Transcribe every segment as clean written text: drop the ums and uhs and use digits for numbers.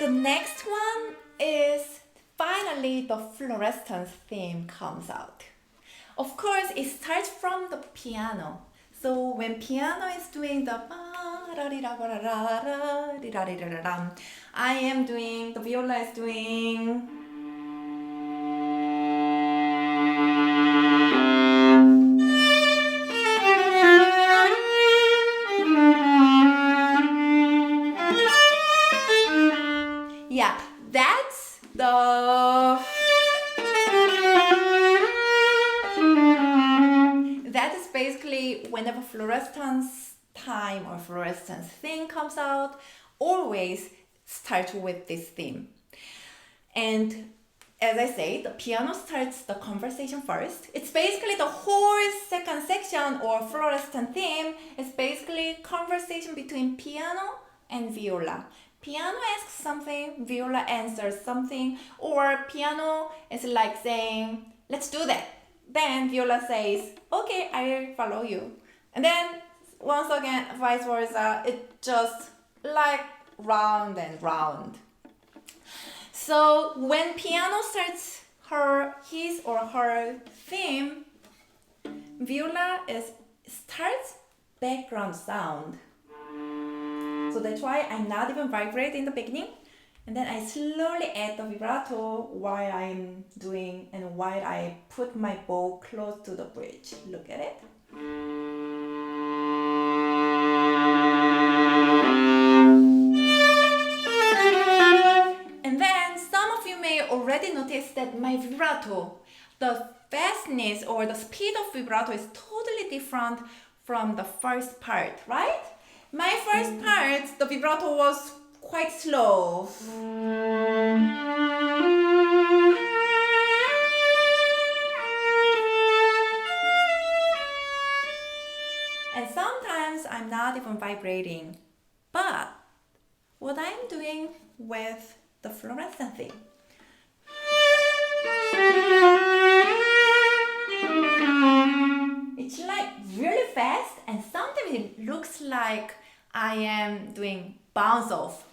The next one is finally the fluorescence theme comes out. Of course, it starts from the piano. So when piano is doing the I am doing, the viola is doing. Yeah, that's the. That is basically whenever fluorescence time or fluorescence theme comes out, always start with this theme. And as I say, the piano starts the conversation first. It's basically the whole second section or fluorescent theme is basically conversation between piano and viola. Piano asks something, viola answers something, or piano is like saying, let's do that. Then viola says, okay, I follow you. And then once again, vice versa, it just like round and round. So when piano starts his or her theme, viola starts background sound. So that's why I'm not even vibrate in the beginning. And then I slowly add the vibrato while I'm doing and while I put my bow close to the bridge. Look at it. And then some of you may already notice that my vibrato, the fastness or the speed of vibrato is totally different from the first part, right? My first part, the vibrato was quite slow. And sometimes I'm not even vibrating. But what I'm doing with the fluorescent thing, it's like really fast, and sometimes it looks like I am doing bounce off.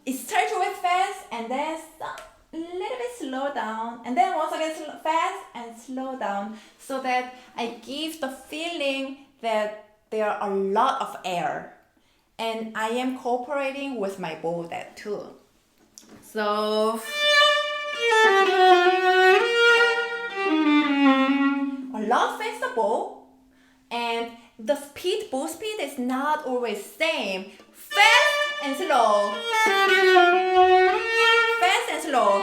It starts with fast and then a little bit slow down, and then once again fast and slow down, so that I give the feeling that there are a lot of air, and I am cooperating with my bow that too. So a lot faster bow, and the bow speed is not always same. Fast and slow. Fast and slow.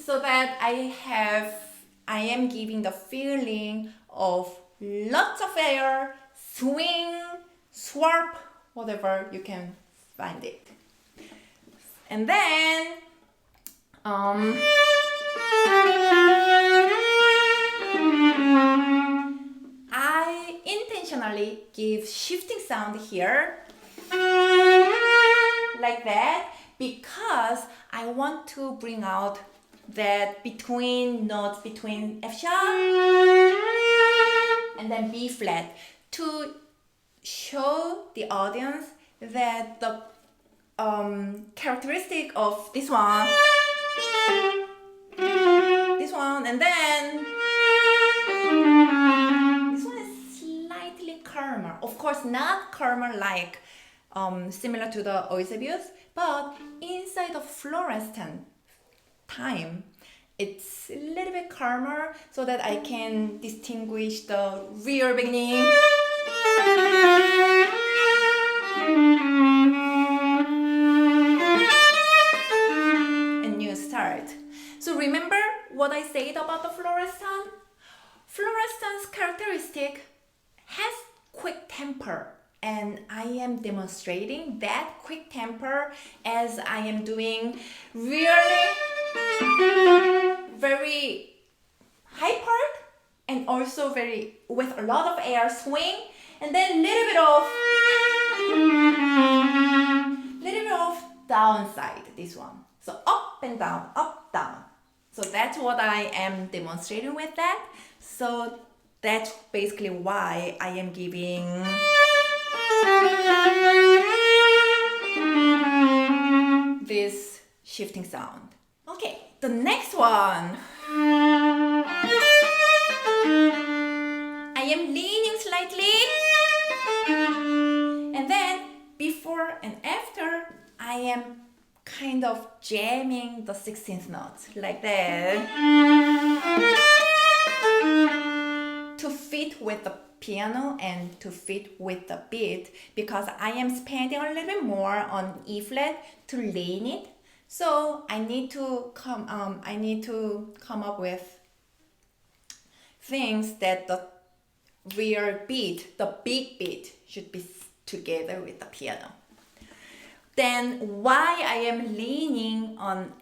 So that I am giving the feeling of lots of air, swing, swarp, whatever you can find it. And then I intentionally give shifting sound here like that because I want to bring out that between notes between F sharp and then B flat to show the audience that the characteristic of this one, and then this one is slightly calmer. Of course, not calmer like similar to the Eusebius, but inside the fluorescent time, it's a little bit calmer so that I can distinguish the real beginning and new start. So remember what I said about the fluorescent? Fluorescence characteristic has quick temper, and I am demonstrating that quick temper as I am doing really very high part and also very with a lot of air swing, and then little bit of downside, this one. So up and down, up, down. So that's what I am demonstrating with that. So that's basically why I am giving this shifting sound. Okay, the next one. I am leaning slightly, and then before and after I am kind of jamming the 16th notes like that to fit with the piano and to fit with the beat, because I am spending a little bit more on E flat to lean it. So I need to come up with things that the real beat, the big beat, should be together with the piano. Then why I am leaning on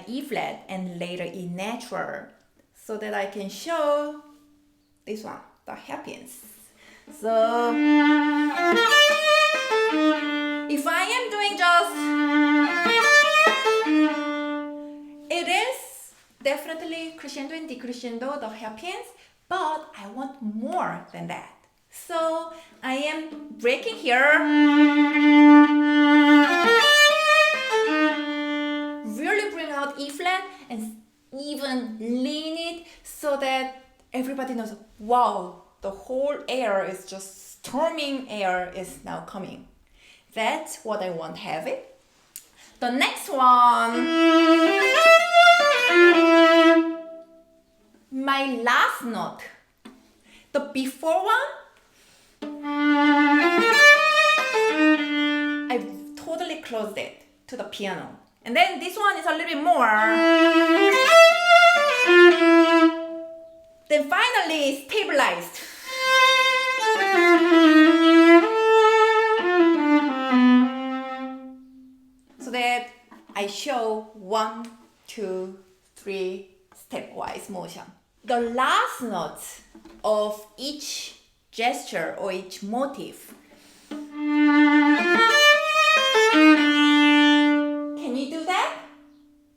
E flat and later E natural, so that I can show this one, the hairpins. So if I am doing just, it is definitely crescendo and decrescendo, the hairpins, but I want more than that. So I am breaking here, really bring out E flat and even lean it so that everybody knows, wow, the whole air is just storming air is now coming. That's what I want to have it. The next one, my last note, the before one, I totally closed it to the piano. And then this one is a little bit more. Then finally stabilized. So that I show 1, 2, 3 stepwise motion. The last note of each gesture or each motif. Can you do that?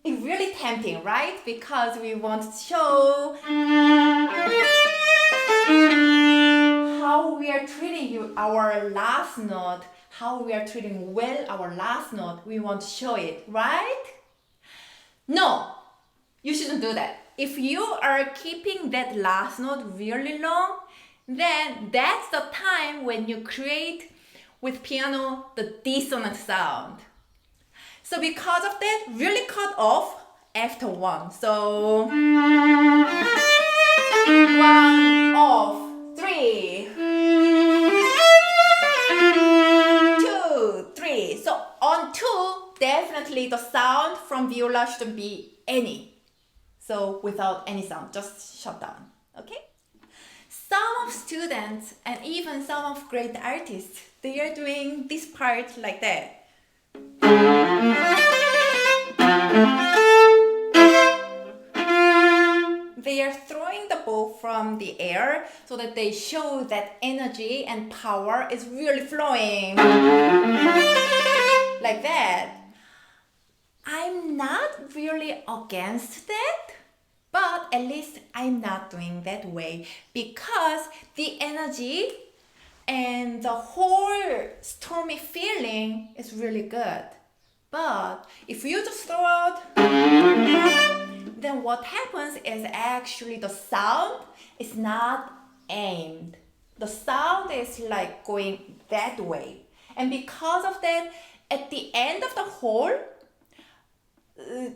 It's really tempting, right? Because we want to show how we are treating our last note, how we are treating well our last note. We want to show it, right? No, you shouldn't do that. If you are keeping that last note really long, then that's the time when you create with piano the dissonant sound. So because of that, really cut off after one. So 1 off, 3, 2, 3. So on 2, definitely the sound from viola shouldn't be any. So without any sound, just shut down, okay? Some of students and even some of great artists, they are doing this part like that. They are throwing the bow from the air so that they show that energy and power is really flowing. Like that. I'm not really against that, but at least I'm not doing that way, because the energy and the whole stormy feeling is really good. But if you just throw out, then what happens is actually the sound is not aimed. The sound is like going that way. And because of that, at the end of the whole,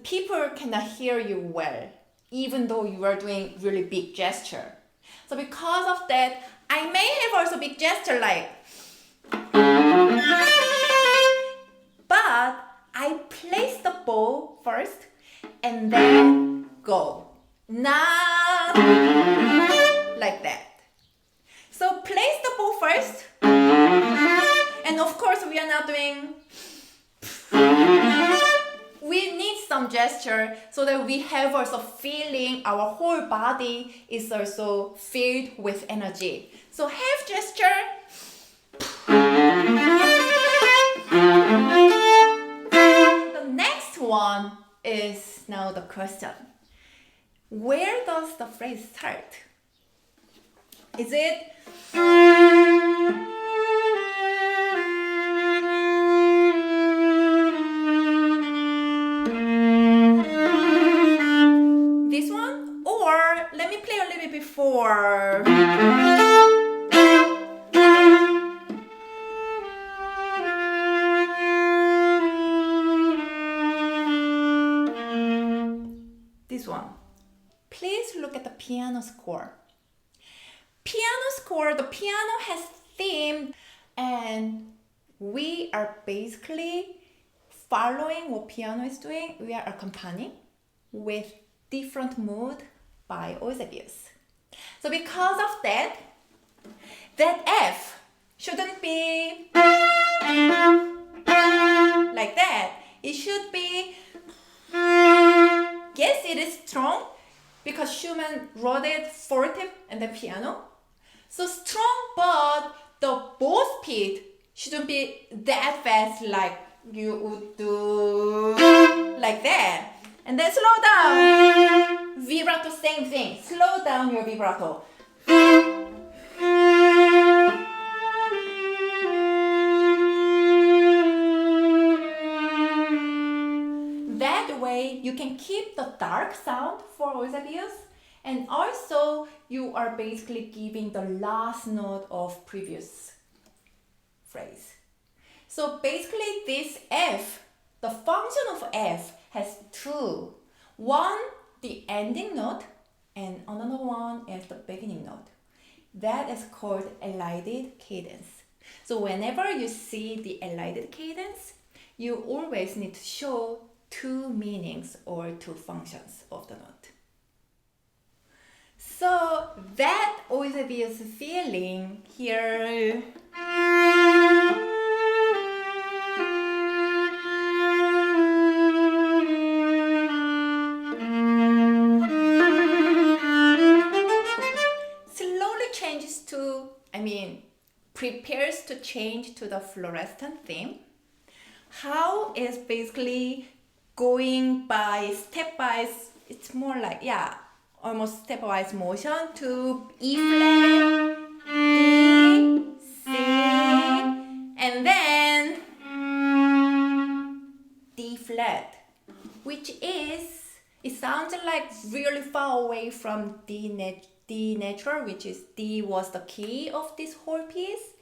people cannot hear you well, even though you are doing really big gesture. So because of that, I may have also big gesture like, but I place the bow first and then go. Not like that. So place the bow first, and of course we are not doing. We need some gesture so that we have also feeling, our whole body is also filled with energy. So half gesture. The next one is now the question. Where does the phrase start? Is it this one? Or let me play a little bit before. This one. Please look at the piano score. Piano score, the piano has theme, and we are basically following what piano is doing. We are accompanying with different mood by Eusebius. So because of that, that F shouldn't be like that. It should be, yes, it is strong because Schumann wrote it forte and the piano. So strong, but the both speed shouldn't be that fast like you would do like that. And then slow down. Vibrato, same thing. Slow down your vibrato. That way you can keep the dark sound for Eusebius, and also you are basically giving the last note of previous phrase. So basically this F, the function of F has two. One, the ending note, and another one is the beginning note. That is called elided cadence. So whenever you see the elided cadence, you always need to show two meanings or two functions of the note. So that Eusebius feeling here. Slowly changes to, prepares to change to the fluorescent theme. How is basically going by stepwise, it's more like, almost stepwise motion to E flat, D, C, and then D flat, which is, it sounds like really far away from D natural, which is D was the key of this whole piece,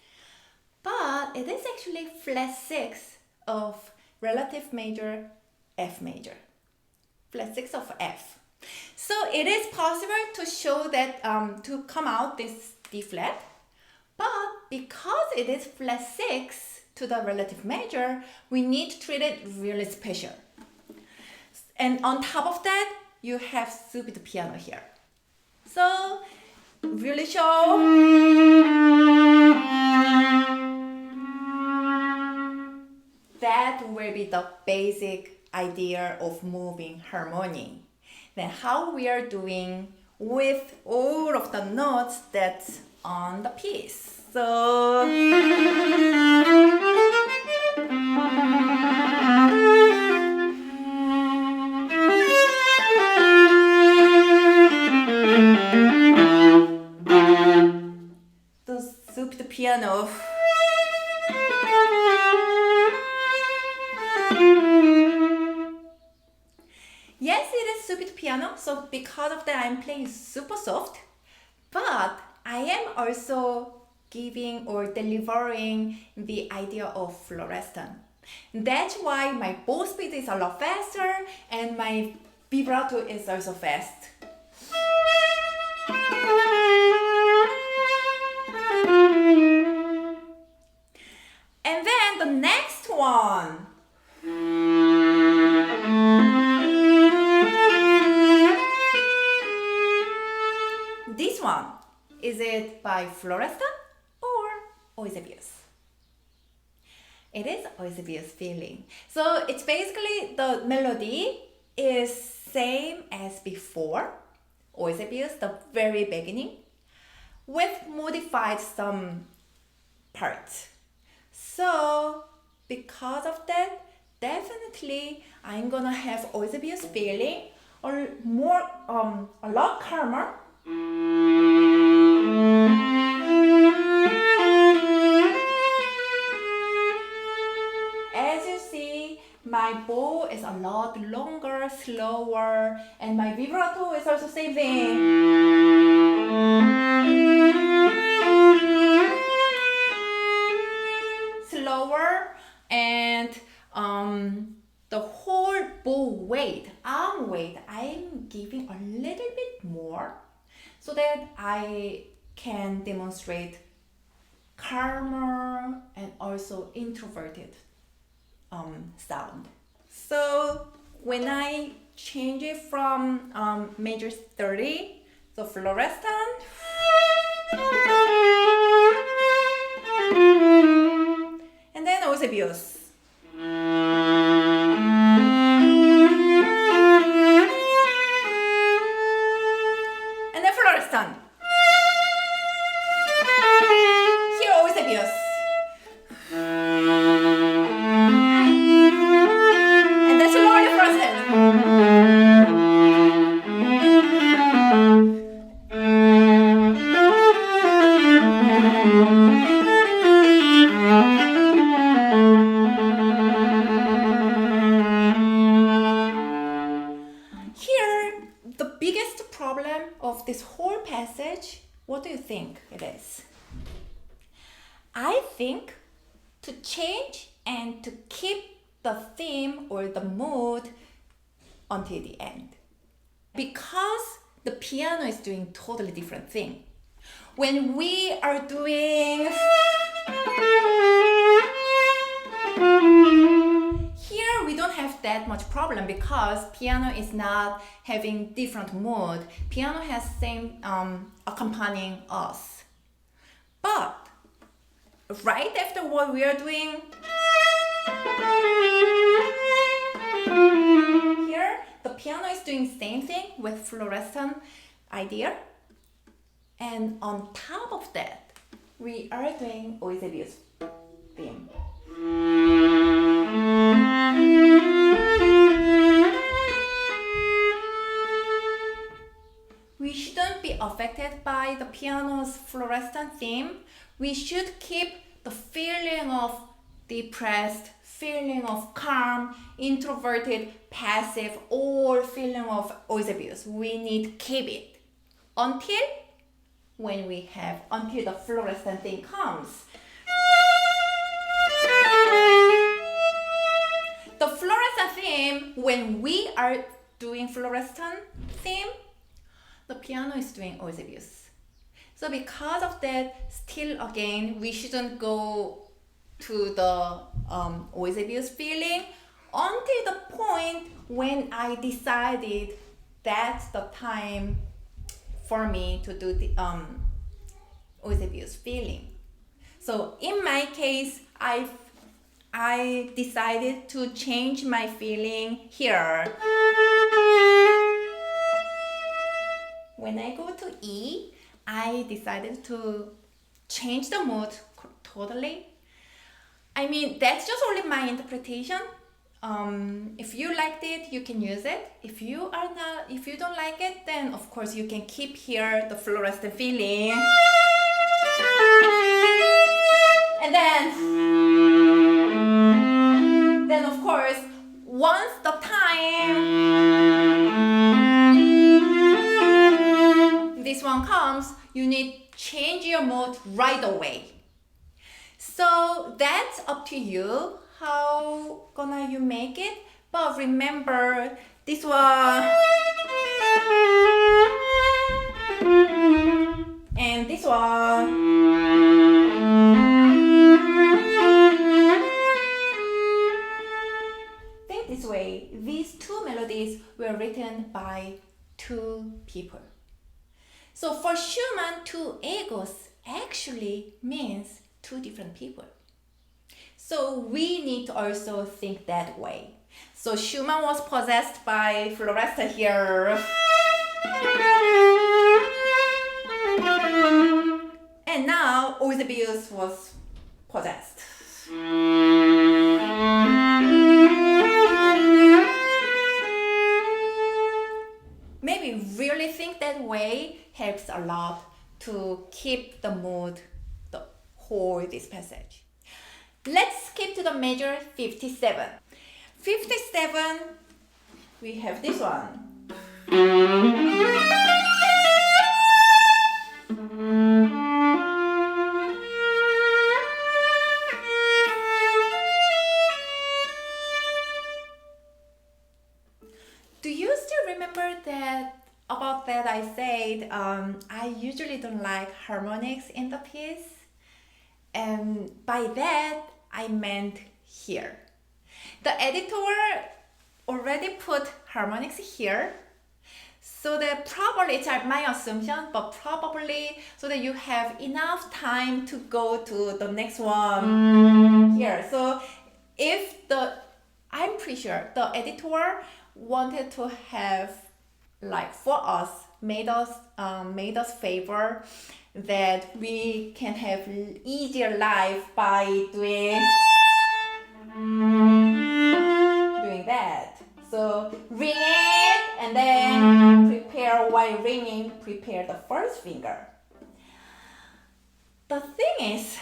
but it is actually flat 6 of relative major F major, flat 6 of F. So it is possible to show that, to come out this D flat, but because it is flat 6 to the relative major, we need to treat it really special. And on top of that, you have subito piano here. So really show that will be the basic idea of moving harmony. Then how we are doing with all of the notes that's on the piece. So the subito piano. Yes, it is subito piano, so because of that I'm playing super soft, but I am also giving or delivering the idea of fluorescent. That's why my bow speed is a lot faster and my vibrato is also fast. And then the next one. This one, is it by Florestan or Eusebius? It is Eusebius feeling. So it's basically the melody is same as before, Eusebius, the very beginning, with modified some parts. So because of that, definitely I'm gonna have Eusebius feeling a lot calmer. As you see, my bow is a lot longer, slower, and my vibrato is also same thing. Slower, and the whole bow weight, arm weight, I'm giving a little bit more so that I can demonstrate calmer and also introverted sound. So when I change it from major 30, so fluorescent, and then Eusebius. And then fluorescent. Here Eusebius. And then slowly fluorescent. Of this whole passage, what do you think it is? I think to change and to keep the theme or the mood until the end. Because the piano is doing totally different thing. When we are doing here, we don't have that much problem because piano is not having different mood. Piano has same accompanying us. But right after what we are doing here, the piano is doing same thing with fluorescent idea. And on top of that, we are doing Eusebius theme. We shouldn't be affected by the piano's fluorescent theme. We should keep the feeling of depressed, feeling of calm, introverted, passive, or feeling of Eusebius. We need to keep it until the fluorescent theme comes. The fluorescent theme, when we are doing fluorescent theme, the piano is doing Eusebius. So because of that, still again, we shouldn't go to the Eusebius feeling until the point when I decided that's the time for me to do the Eusebius feeling. So in my case, I decided to change my feeling here. When I go to E, I decided to change the mood totally. I mean, that's just only my interpretation. If you liked it, you can use it. If you don't like it, then of course you can keep here the fluorescent feeling. And then of course, once the time this one comes, you need to change your mode right away. So that's up to you how gonna you make it. But remember this one and this one. Think this way, these two melodies were written by two people. So for Schumann, two egos actually means two different people. So we need to also think that way. So Schumann was possessed by fluorescent here. And now Eusebius was possessed. same way helps a lot to keep the mood the whole this passage. Let's skip to the measure 57. 57, we have this one. Do you still remember that about that I said I usually don't like harmonics in the piece? And by that I meant here. The editor already put harmonics here, so that probably, it's my assumption, but probably so that you have enough time to go to the next one here. So I'm pretty sure the editor wanted to have, like, for us, made us favor that we can have easier life by doing that. So ring it, and then while ringing, prepare the first finger. The thing is,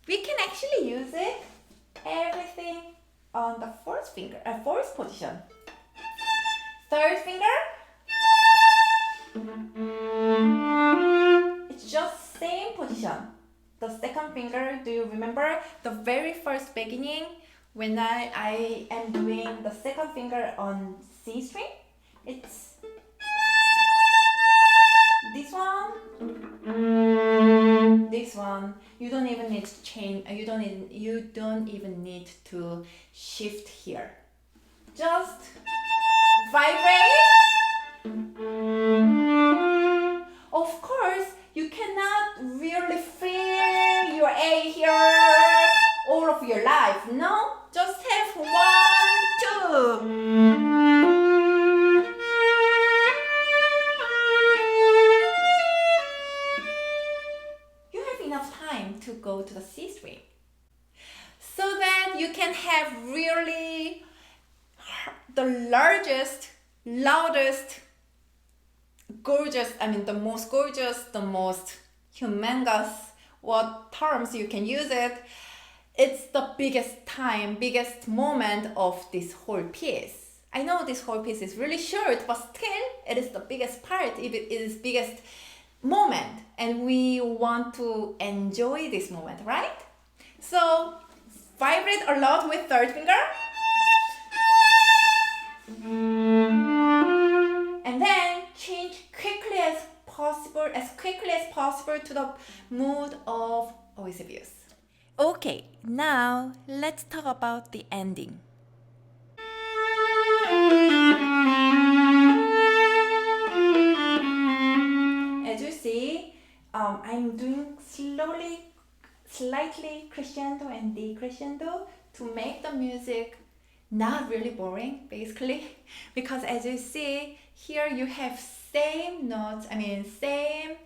we can actually use it everything on the first finger, fourth position. Third finger, it's just same position. The second finger, do you remember the very first beginning when I am doing the second finger on C string? It's this one, this one. You don't even need to change. You don't even need to shift here. Just vibrate. Of course, you cannot really feel your A here all of your life. No, just have 1, 2. You have enough time to go to the C string, so that you can have really the largest, loudest, gorgeous, the most gorgeous, the most humongous, what terms you can use it. It's the biggest moment of this whole piece. I know this whole piece is really short, but still it is the biggest part. It is biggest moment, and we want to enjoy this moment, right? So vibrate a lot with third finger. And then change as quickly as possible to the mood of Eusebius. Okay, now let's talk about the ending. As you see, I'm doing slightly crescendo and decrescendo to make the music not really boring, basically, because as you see here, you have same notes, same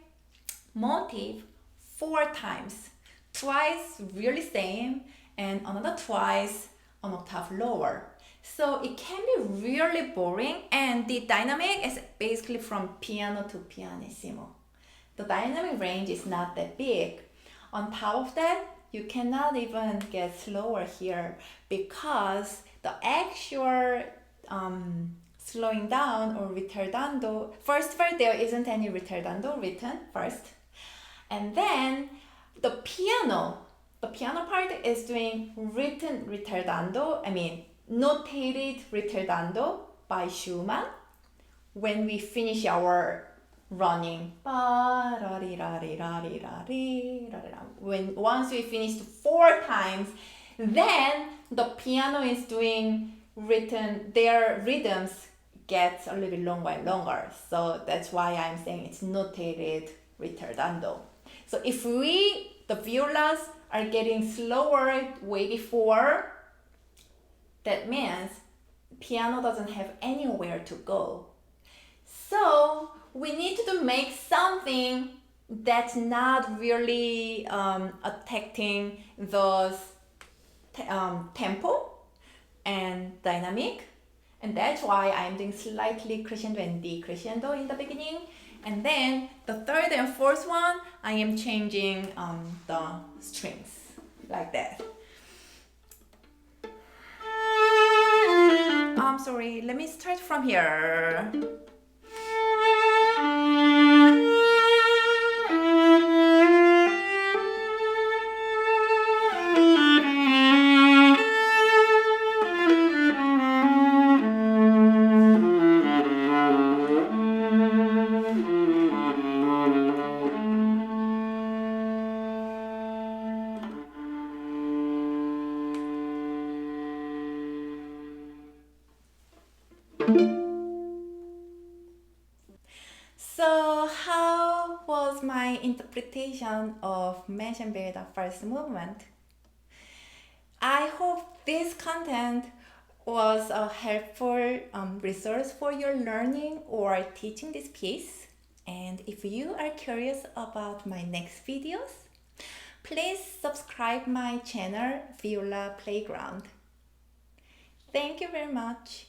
motif 4 times. Twice really same, and another twice an octave lower. So it can be really boring, and the dynamic is basically from piano to pianissimo. The dynamic range is not that big. On top of that, you cannot even get slower here, because the actual slowing down or ritardando, first of all, there isn't any ritardando written first. And then the piano part is doing written ritardando, notated ritardando by Schumann. When we finish our running, once we finish 4 times, then the piano is doing written, their rhythms gets a little bit longer and longer. So that's why I'm saying it's notated ritardando. So if the violas are getting slower way before, that means piano doesn't have anywhere to go. So we need to make something that's not really affecting those tempo and dynamic, and that's why I'm doing slightly crescendo and decrescendo in the beginning, And then the third and fourth one, I am changing the strings like that. I'm sorry, let me start from here. So, how was my interpretation of Märchenbilder first movement? I hope this content was a helpful resource for your learning or teaching this piece. And if you are curious about my next videos, please subscribe my channel Viola Playground. Thank you very much.